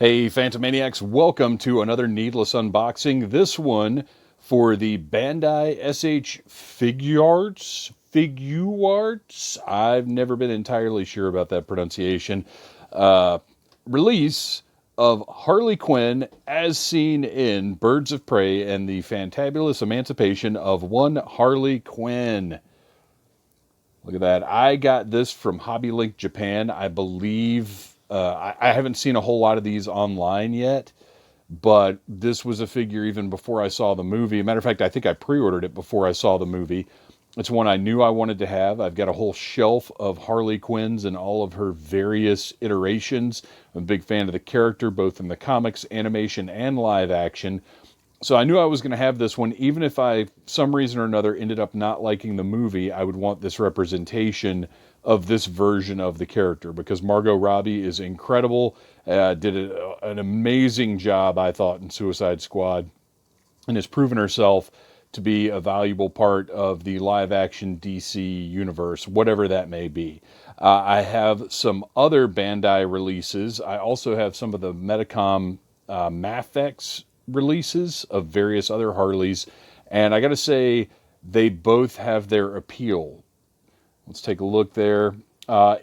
Hey Phantomaniacs, welcome to another needless unboxing. This one for the Bandai SH Figuarts. I've never been entirely sure about that pronunciation. Release of Harley Quinn as seen in Birds of Prey and the Fantabulous Emancipation of one Harley Quinn. Look at that. I got this from Hobby Link Japan, I believe. I haven't seen a whole lot of these online yet, but this was a figure even before I saw the movie. As a matter of fact, I think I pre-ordered it before I saw the movie. It's one I knew I wanted to have. I've got a whole shelf of Harley Quinns and all of her various iterations. I'm a big fan of the character, both in the comics, animation, and live action. So I knew I was going to have this one. Even if I, some reason or another, ended up not liking the movie, I would want this representation of this version of the character, because Margot Robbie is incredible, did an amazing job, I thought, in Suicide Squad, and has proven herself to be a valuable part of the live-action DC universe, whatever that may be. I have some other Bandai releases. I also have some of the Medicom Mafex releases of various other Harleys, and I got to say, they both have their appeal. Let's take a look there.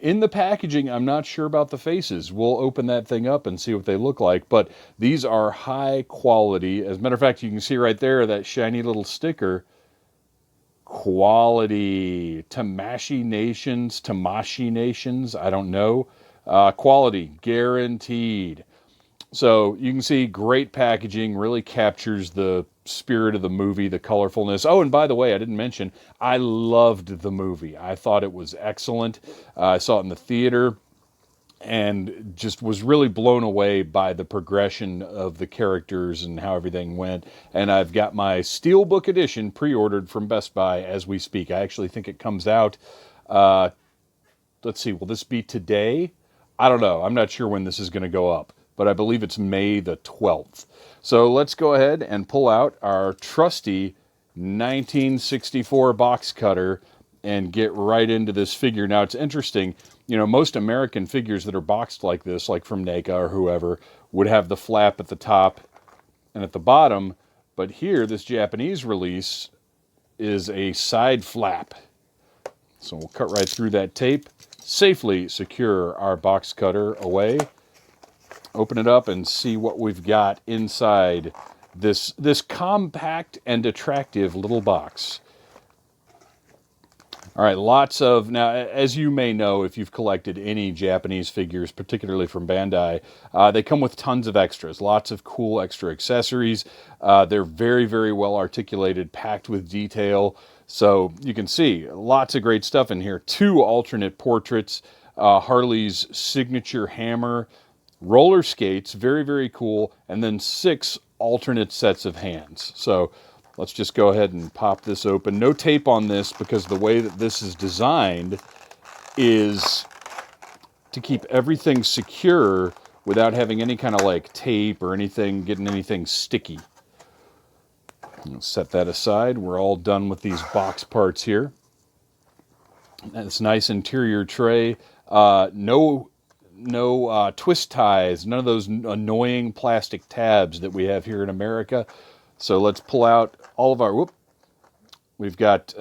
In the packaging, I'm not sure about the faces. We'll open that thing up and see what they look like. But these are high quality. As a matter of fact, you can see right there that shiny little sticker. Quality. Tamashi Nations, I don't know. Quality, guaranteed. So you can see great packaging, really captures the spirit of the movie, the colorfulness. Oh, and by the way, I didn't mention, I loved the movie. I thought it was excellent. I saw it in the theater and just was really blown away by the progression of the characters and how everything went. And I've got my Steelbook Edition pre-ordered from Best Buy as we speak. I actually think it comes out, let's see, will this be today? I don't know. I'm not sure when this is going to go up, but I believe it's May the 12th. So let's go ahead and pull out our trusty 1964 box cutter and get right into this figure. Now, it's interesting, you know, most American figures that are boxed like this, like from NECA or whoever, would have the flap at the top and at the bottom, but here, this Japanese release is a side flap. So we'll cut right through that tape, safely secure our box cutter away, open it up and see what we've got inside this compact and attractive little box. All right, lots of, now as you may know if you've collected any Japanese figures, particularly from Bandai, they come with tons of extras, lots of cool extra accessories. They're very, very well articulated, packed with detail. So you can see lots of great stuff in here. 2 alternate portraits, Harley's signature hammer, roller skates, very, very cool, and then 6 alternate sets of hands. So let's just go ahead and pop this open. No tape on this because the way that this is designed is to keep everything secure without having any kind of like tape or anything, getting anything sticky. I'll set that aside. We're all done with these box parts here. This nice interior tray. No twist ties, none of those annoying plastic tabs that we have here in America. So let's pull out all of our, we've got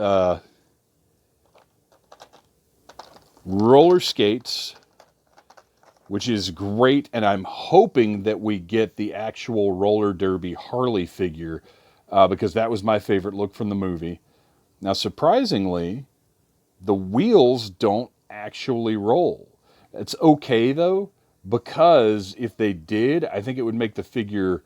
roller skates, which is great, and I'm hoping that we get the actual roller derby Harley figure, because that was my favorite look from the movie. Now, surprisingly, the wheels don't actually roll. It's okay, though, because if they did, I think it would make the figure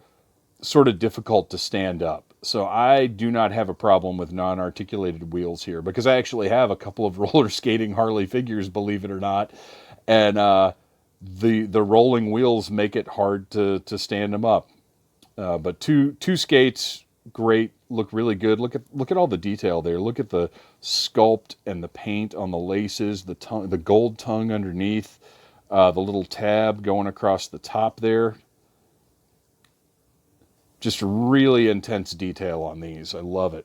sort of difficult to stand up. So I do not have a problem with non-articulated wheels here, because I actually have a couple of roller skating Harley figures, believe it or not, and the rolling wheels make it hard to stand them up. But two skates, great, look really good. Look at all the detail there. Look at the sculpt and the paint on the laces, the gold tongue underneath, the little tab going across the top there. Just really intense detail on these. I love it.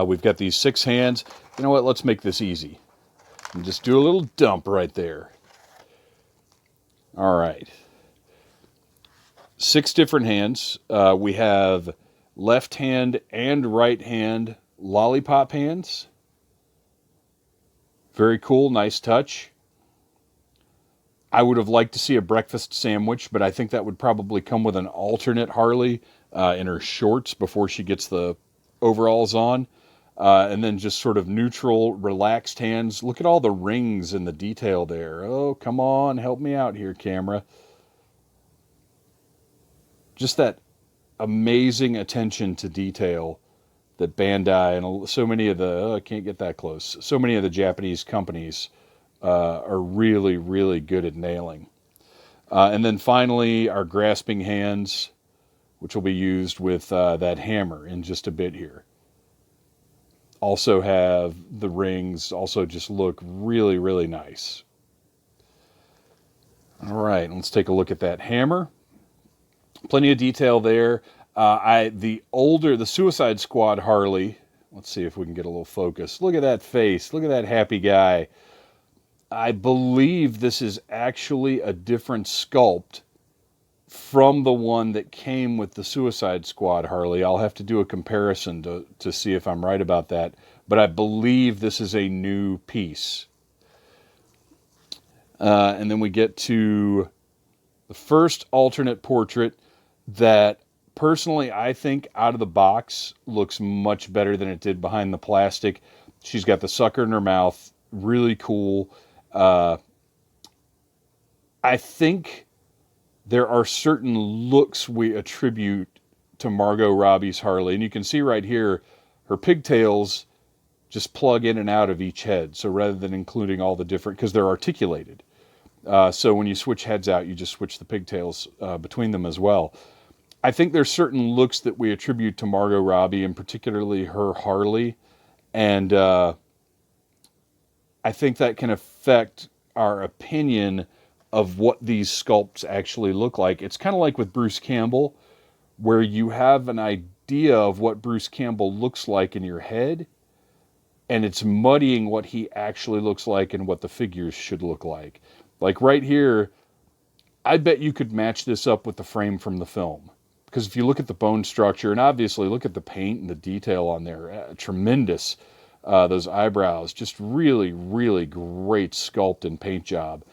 We've got these 6 hands. You know what? Let's make this easy. And just do a little dump right there. All right. 6 different hands. We have left hand and right hand lollipop hands. Very cool, nice touch. I would have liked to see a breakfast sandwich, but I think that would probably come with an alternate Harley in her shorts before she gets the overalls on. And then just sort of neutral, relaxed hands. Look at all the rings and the detail there. Oh, come on, help me out here, camera. Just that amazing attention to detail that Bandai and so many of the, I can't get that close, so many of the Japanese companies are really, really good at nailing. And then finally, our grasping hands, which will be used with that hammer in just a bit here. Also have the rings, also just look really, really nice. All right, let's take a look at that hammer. Plenty of detail there. The Suicide Squad Harley, let's see if we can get a little focus. Look at that face. Look at that happy guy. I believe this is actually a different sculpt from the one that came with the Suicide Squad Harley. I'll have to do a comparison to see if I'm right about that. But I believe this is a new piece. And then we get to the first alternate portrait that personally I think out of the box looks much better than it did behind the plastic. She's got the sucker in her mouth. Really cool. I think there are certain looks we attribute to Margot Robbie's Harley. And you can see right here, her pigtails just plug in and out of each head. So rather than including all the different, because they're articulated. So when you switch heads out, you just switch the pigtails between them as well. I think there's certain looks that we attribute to Margot Robbie, and particularly her Harley. And I think that can affect our opinion of what these sculpts actually look like. It's kind of like with Bruce Campbell, where you have an idea of what Bruce Campbell looks like in your head, and it's muddying what he actually looks like and what the figures should look like. Like right here, I bet you could match this up with the frame from the film. Because if you look at the bone structure, and obviously look at the paint and the detail on there, tremendous. Those eyebrows, just really, really great sculpt and paint job.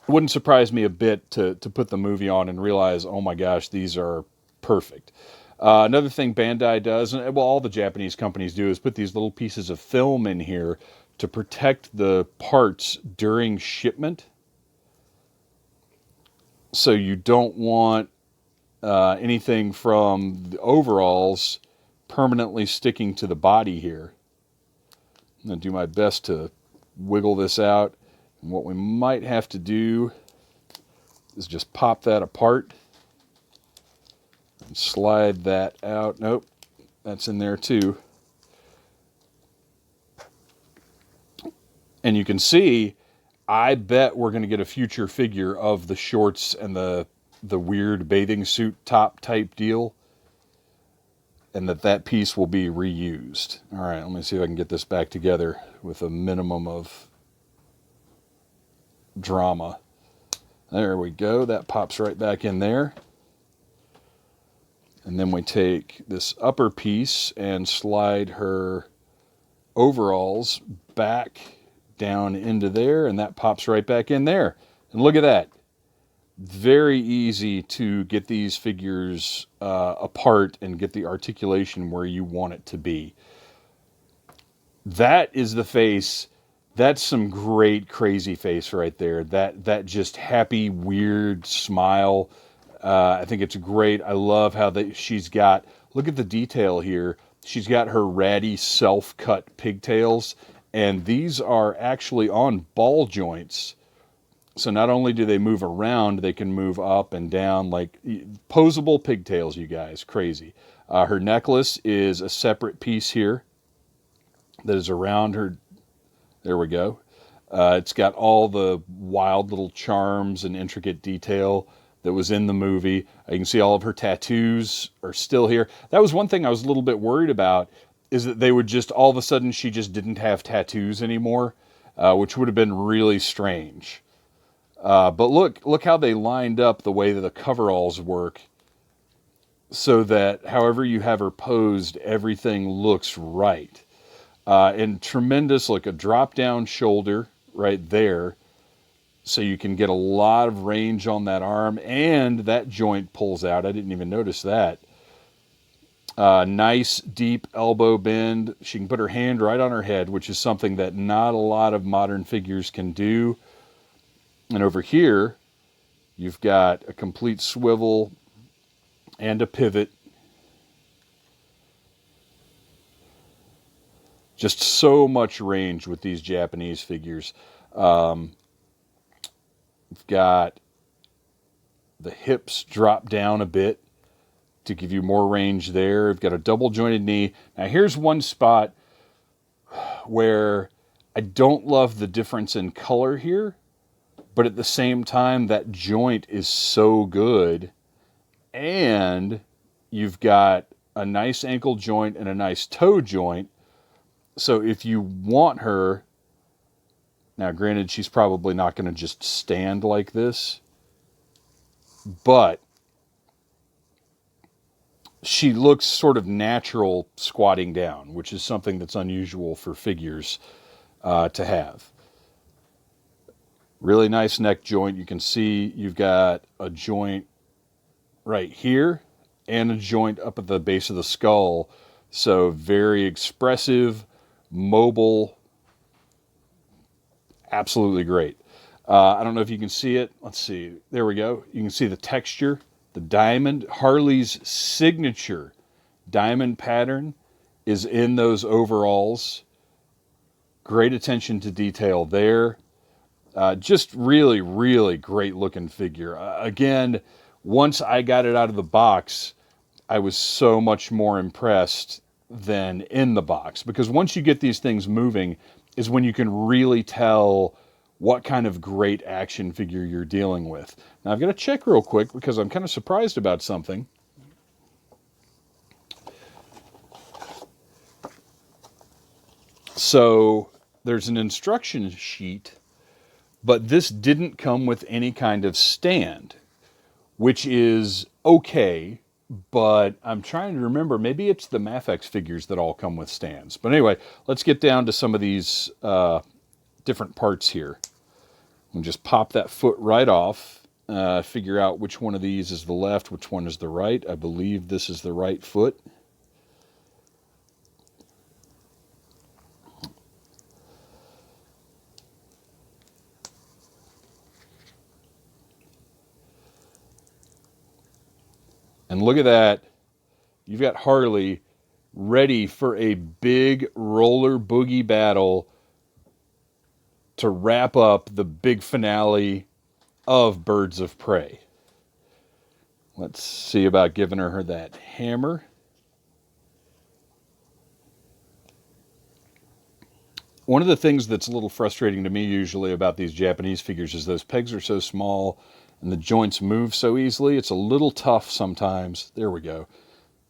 Wouldn't surprise me a bit to put the movie on and realize, oh my gosh, these are perfect. Another thing Bandai does, and well, all the Japanese companies do, is put these little pieces of film in here to protect the parts during shipment. So you don't want anything from the overalls permanently sticking to the body here. I'm going to do my best to wiggle this out. And what we might have to do is just pop that apart and slide that out. Nope, that's in there too. And you can see, I bet we're going to get a future figure of the shorts and the weird bathing suit top type deal. And that piece will be reused. All right, let me see if I can get this back together with a minimum of drama. There we go. That pops right back in there. And then we take this upper piece and slide her overalls back down into there, and that pops right back in there. And look at that. Very easy to get these figures apart and get the articulation where you want it to be. That is the face. That's some great crazy face right there. That just happy, weird smile. I think it's great. I love how she's got, look at the detail here. She's got her ratty self-cut pigtails, and these are actually on ball joints. So not only do they move around, they can move up and down like posable pigtails, you guys. Crazy. Her necklace is a separate piece here that is around her. There we go. It's got all the wild little charms and intricate detail that was in the movie. You can see all of her tattoos are still here. That was one thing I was a little bit worried about, is that they would just, all of a sudden, she just didn't have tattoos anymore, which would have been really strange. But look how they lined up the way that the coveralls work, so that however you have her posed, everything looks right. And tremendous, like a drop down shoulder right there, so you can get a lot of range on that arm, and that joint pulls out. I didn't even notice that. Nice deep elbow bend. She can put her hand right on her head, which is something that not a lot of modern figures can do. And over here, you've got a complete swivel and a pivot. Just so much range with these Japanese figures. We've got the hips drop down a bit to give you more range there. We've got a double jointed knee. Now here's one spot where I don't love the difference in color here, but at the same time, that joint is so good. And you've got a nice ankle joint and a nice toe joint. So if you want her, now granted, she's probably not going to just stand like this, but she looks sort of natural squatting down, which is something that's unusual for figures to have. Really nice neck joint. You can see you've got a joint right here and a joint up at the base of the skull. So very expressive, mobile, absolutely great. I don't know if you can see it. Let's see. There we go. You can see the texture, the diamond. Harley's signature diamond pattern is in those overalls. Great attention to detail there. Just really, really great looking figure. Again, once I got it out of the box, I was so much more impressed than in the box. Because once you get these things moving is when you can really tell what kind of great action figure you're dealing with. Now, I've got to check real quick because I'm kind of surprised about something. So there's an instruction sheet, but this didn't come with any kind of stand, which is okay, but I'm trying to remember, maybe it's the Mafex figures that all come with stands. But anyway, let's get down to some of these different parts here. And just pop that foot right off, figure out which one of these is the left, which one is the right. I believe this is the right foot. And look at that. You've got Harley ready for a big roller boogie battle to wrap up the big finale of Birds of Prey. Let's see about giving her that hammer. One of the things that's a little frustrating to me usually about these Japanese figures is those pegs are so small and the joints move so easily. It's a little tough sometimes, there we go,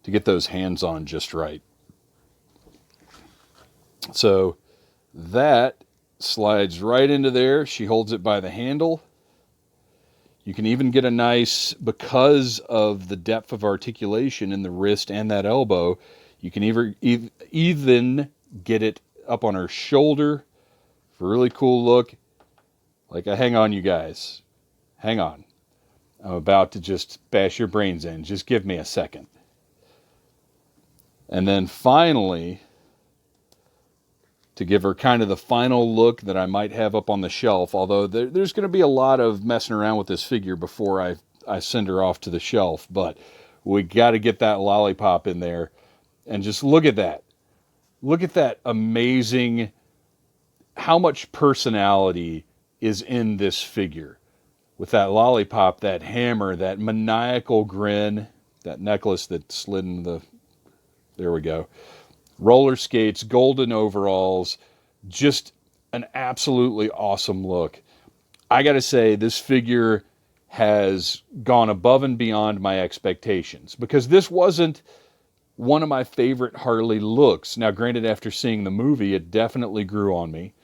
to get those hands on just right. So that slides right into there. She holds it by the handle. You can even get a nice, because of the depth of articulation in the wrist and that elbow, you can even get it up on her shoulder for a really cool look. Like, hang on, you guys. Hang on. I'm about to just bash your brains in. Just give me a second. And then finally, to give her kind of the final look that I might have up on the shelf, although there's going to be a lot of messing around with this figure before I send her off to the shelf, but we got to get that lollipop in there. And just look at that. Look at that amazing, how much personality is in this figure. With that lollipop, that hammer, that maniacal grin, that necklace that slid in the, there we go. Roller skates, golden overalls, just an absolutely awesome look. I got to say, this figure has gone above and beyond my expectations, because this wasn't one of my favorite Harley looks. Now, granted, after seeing the movie, it definitely grew on me.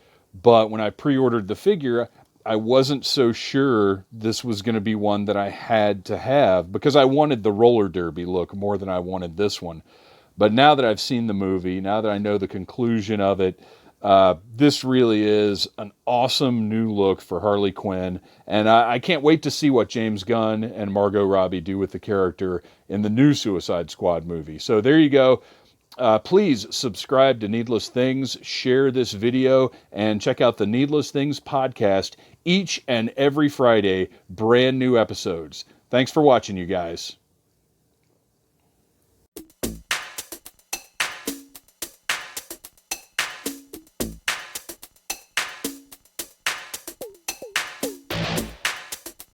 But when I pre-ordered the figure, I wasn't so sure this was going to be one that I had to have, because I wanted the roller derby look more than I wanted this one. But now that I've seen the movie, now that I know the conclusion of it, this really is an awesome new look for Harley Quinn. And I can't wait to see what James Gunn and Margot Robbie do with the character in the new Suicide Squad movie. So there you go. Please subscribe to Needless Things, share this video, and check out the Needless Things podcast each and every Friday, brand new episodes. Thanks for watching, you guys.